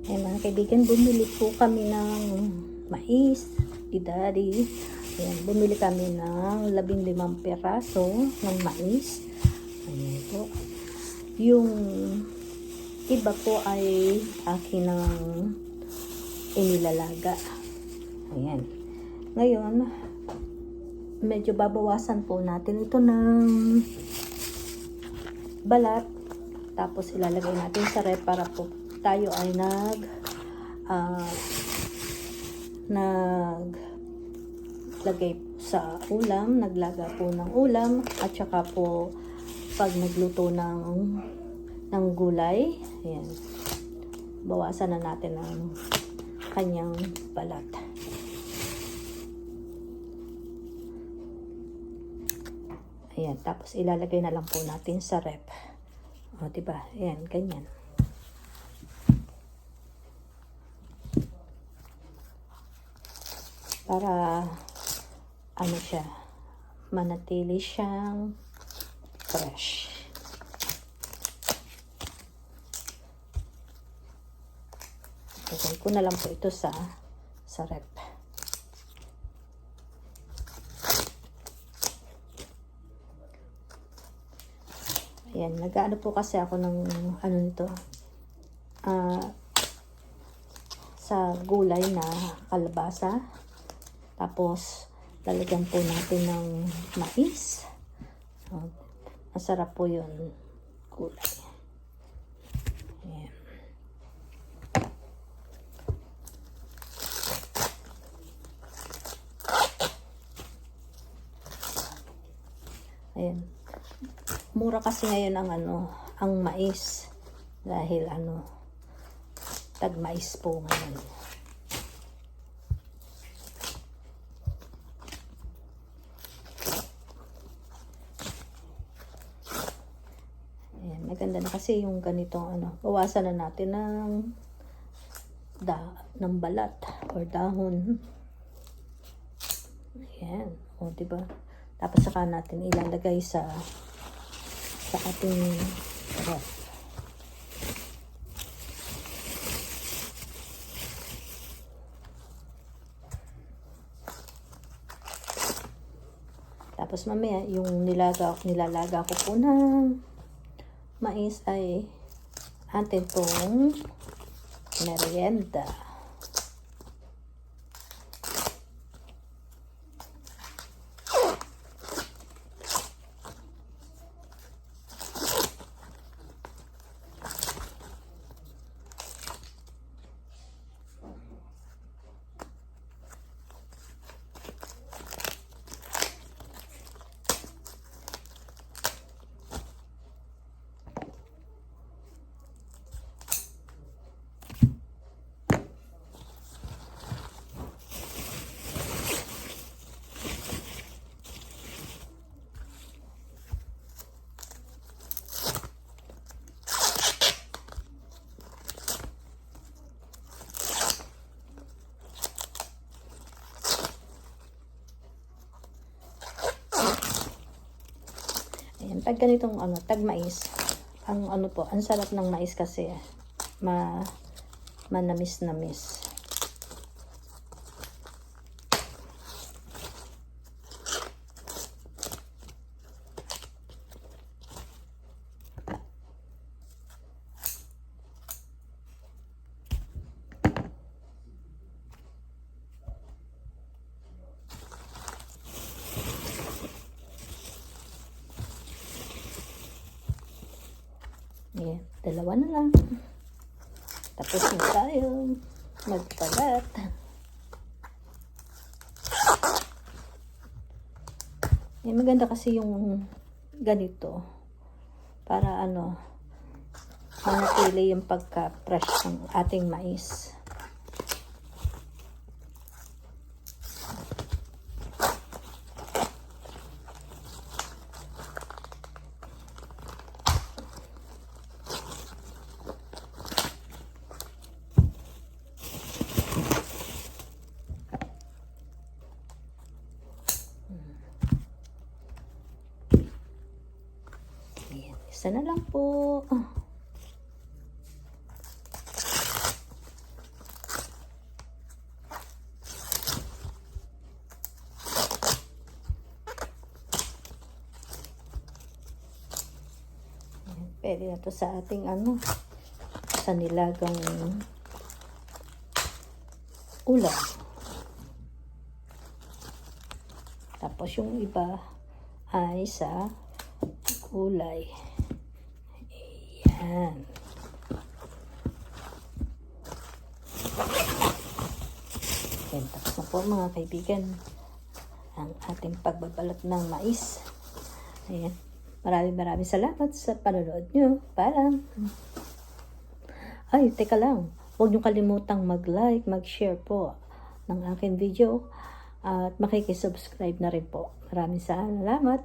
Ayan mga kaibigan, bumili po kami ng mais ni Daddy. Ayan, bumili kami ng 15 peraso ng mais. Ayan po. Yung iba po ay akin ng inilalaga. Ayan. Ngayon, medyo babawasan po natin ito ng balat. Tapos ilalagay natin sa ref para po tayo ay naglagay sa ulam, naglaga po ng ulam, at saka po pag nagluto ng gulay. Ayan. Bawasan na natin ang kanyang balat. Ayan, tapos ilalagay na lang po natin sa ref. O, diba? Ayan, ganyan. Para ano siya, manatili siyang fresh. Lagay ko na lang po ito sa ref. Ayan, nag-ano po kasi ako ng ano nito, sa gulay na kalabasa. Tapos lalagyan po natin ng mais. Masarap po yun, gulay. Ayan. Ayan. Mura kasi ngayon ang mais. Dahil tag-mais po ngayon. Ayan, maganda na kasi yung ganitong bawasan na natin ng balat or dahon. Ayan, o diba? Tapos saka natin ilalagay sa ating ref. Tapos mamaya yung nilalaga ko po ng mais ay atin pong merienda. Ayan, pag ganitong tag-mais, ang sarap ng mais kasi manamis-namis. Ayan, dalawa na lang. Tapos na tayo magkalat. Ayan, maganda kasi yung ganito. Para manatili yung pagka-fresh ng ating mais. Ayan, isa na lang po. Pwede na to sa ating sa nilagang ulam. Tapos yung iba ay sa gulay. Ayan. Ayan, tapos na po mga kaibigan ang ating pagbabalot ng mais. Ayan. Maraming salamat sa panonood nyo. Paalam. Ay, teka lang. Huwag nyo kalimutang mag-like, mag-share po ng aking video at makikisubscribe na rin po. Maraming salamat.